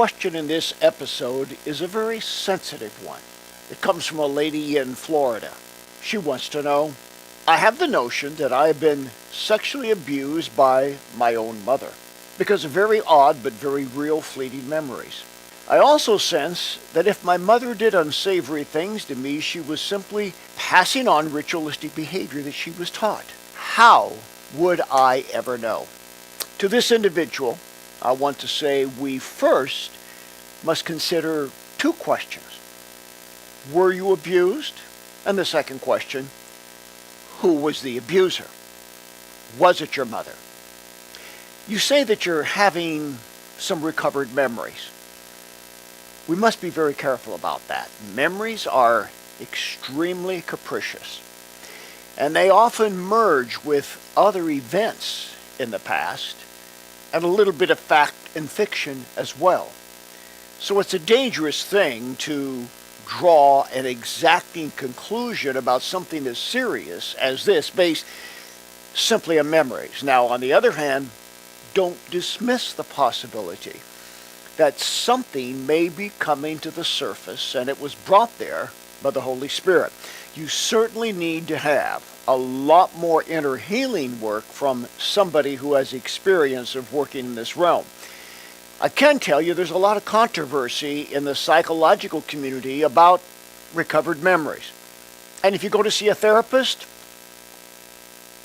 question in this episode is a very sensitive one. It comes from a lady in Florida. She wants to know, I have the notion that I have been sexually abused by my own mother because of very odd but very real fleeting memories. I also sense that if my mother did unsavory things to me, she was simply passing on ritualistic behavior that she was taught. How would I ever know? To this individual, I want to say we first must consider two questions. Were you abused? And the second question, who was the abuser? Was it your mother? You say that you're having some recovered memories. We must be very careful about that. Memories are extremely capricious, and they often merge with other events in the past and a little bit of fact and fiction as well. So it's a dangerous thing to draw an exacting conclusion about something as serious as this based simply on memories. Now, on the other hand, don't dismiss the possibility that something may be coming to the surface and it was brought there by the Holy Spirit. You certainly need to have a lot more inner healing work from somebody who has experience of working in this realm. I can tell you there's a lot of controversy in the psychological community about recovered memories. And if you go to see a therapist,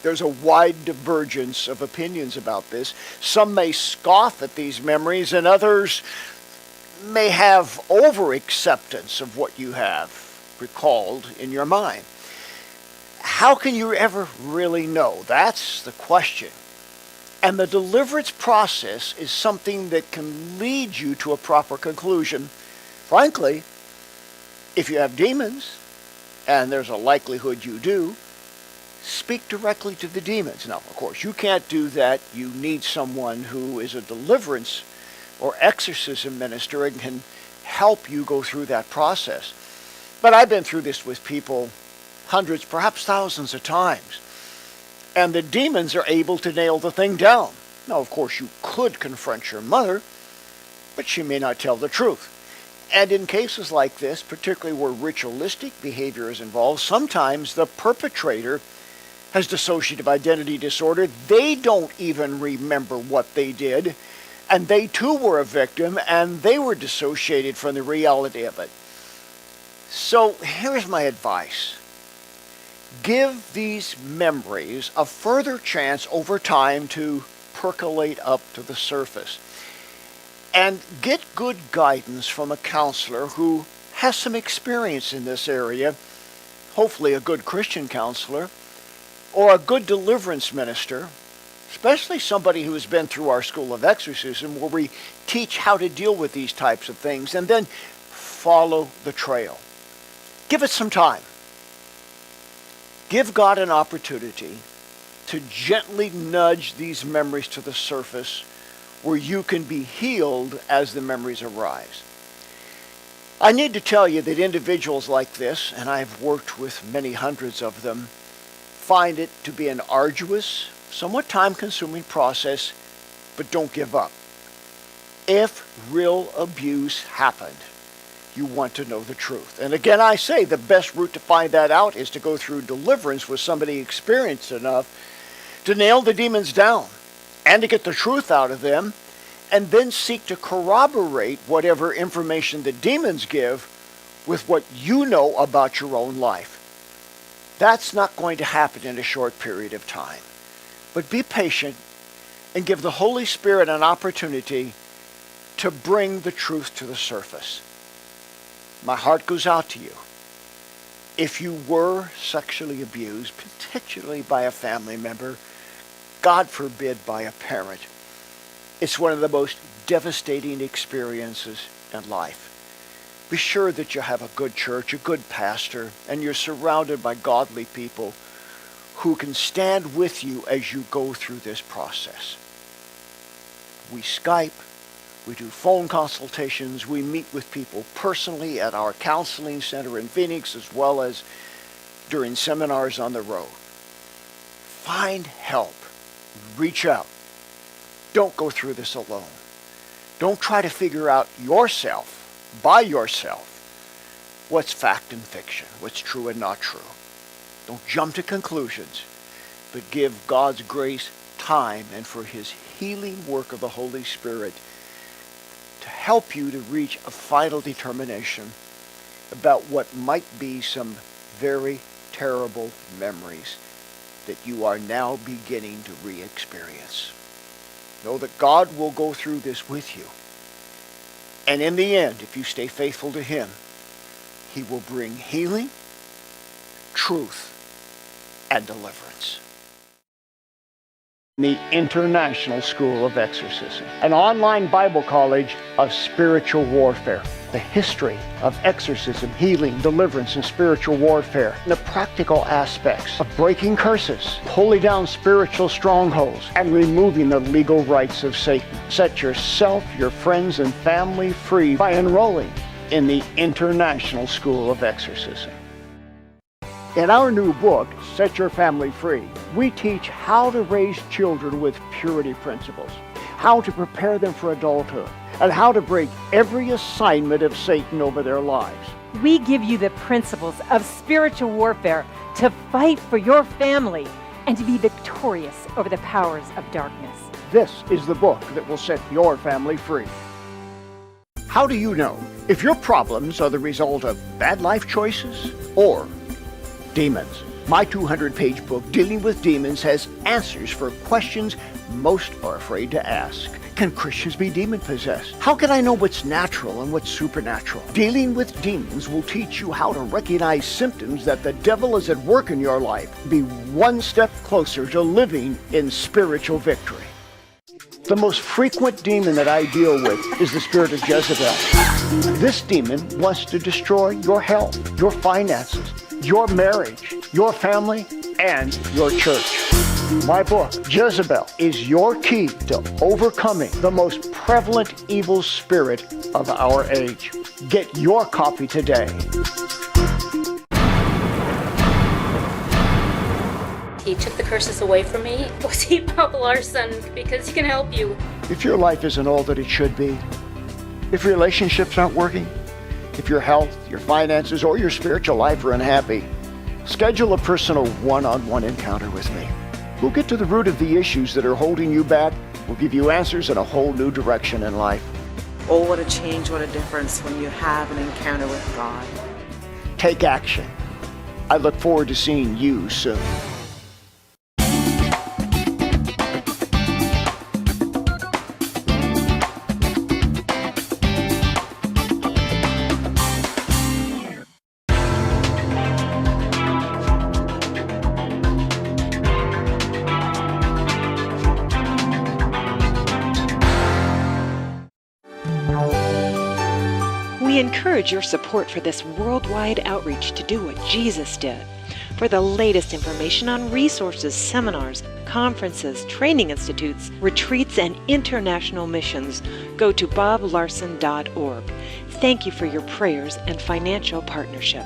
there's a wide divergence of opinions about this. Some may scoff at these memories, and others may have over-acceptance of what you have recalled in your mind. How can you ever really know? That's the question. And the deliverance process is something that can lead you to a proper conclusion. Frankly, if you have demons, and there's a likelihood you do, speak directly to the demons. Now, of course, you can't do that. You need someone who is a deliverance or exorcism minister and can help you go through that process. But I've been through this with people hundreds, perhaps thousands of times. And the demons are able to nail the thing down. Now, of course, you could confront your mother, but she may not tell the truth. And in cases like this, particularly where ritualistic behavior is involved, sometimes the perpetrator has dissociative identity disorder. They don't even remember what they did, and they too were a victim, and they were dissociated from the reality of it. So here's my advice. Give these memories a further chance over time to percolate up to the surface. And get good guidance from a counselor who has some experience in this area, hopefully a good Christian counselor, or a good deliverance minister, especially somebody who has been through our school of exorcism where we teach how to deal with these types of things, and then follow the trail. Give it some time. Give God an opportunity to gently nudge these memories to the surface where you can be healed as the memories arise. I need to tell you that individuals like this, and I've worked with many hundreds of them, find it to be an arduous, somewhat time-consuming process, but don't give up. If real abuse happened, you want to know the truth. And again, I say the best route to find that out is to go through deliverance with somebody experienced enough to nail the demons down and to get the truth out of them, and then seek to corroborate whatever information the demons give with what you know about your own life. That's not going to happen in a short period of time. But be patient and give the Holy Spirit an opportunity to bring the truth to the surface. My heart goes out to you. If you were sexually abused, particularly by a family member, God forbid by a parent, it's one of the most devastating experiences in life. Be sure that you have a good church, a good pastor, and you're surrounded by godly people who can stand with you as you go through this process. We Skype, we do phone consultations, we meet with people personally at our counseling center in Phoenix as well as during seminars on the road. Find help. Reach out. Don't go through this alone. Don't try to figure out yourself, by yourself, what's fact and fiction, what's true and not true. Don't jump to conclusions, but give God's grace time and for his healing work of the Holy Spirit to help you to reach a final determination about what might be some very terrible memories that you are now beginning to re-experience. Know that God will go through this with you. And in the end, if you stay faithful to him, he will bring healing, truth, and deliverance. The International School of Exorcism, an online Bible college of spiritual warfare. The history of exorcism, healing, deliverance, and spiritual warfare. The practical aspects of breaking curses, pulling down spiritual strongholds, and removing the legal rights of Satan. Set yourself, your friends, and family free by enrolling in the International School of Exorcism. In our new book, Set Your Family Free, we teach how to raise children with purity principles, how to prepare them for adulthood, and how to break every assignment of Satan over their lives. We give you the principles of spiritual warfare to fight for your family and to be victorious over the powers of darkness. This is the book that will set your family free. How do you know if your problems are the result of bad life choices or demons? My 200-page book, Dealing with Demons, has answers for questions most are afraid to ask. Can Christians be demon-possessed? How can I know what's natural and what's supernatural? Dealing with Demons will teach you how to recognize symptoms that the devil is at work in your life. Be one step closer to living in spiritual victory. The most frequent demon that I deal with is the spirit of Jezebel. This demon wants to destroy your health, your finances, your marriage, your family, and your church. My book, Jezebel, is your key to overcoming the most prevalent evil spirit of our age. Get your copy today. He took the curses away from me. Go see Bob Larson because he can help you. If your life isn't all that it should be, if relationships aren't working, if your health, your finances, or your spiritual life are unhappy, schedule a personal one-on-one encounter with me. We'll get to the root of the issues that are holding you back. We'll give you answers and a whole new direction in life. Oh, what a change, what a difference when you have an encounter with God. Take action. I look forward to seeing you soon. We encourage your support for this worldwide outreach to do what Jesus did. For the latest information on resources, seminars, conferences, training institutes, retreats, and international missions, go to boblarson.org. Thank you for your prayers and financial partnership.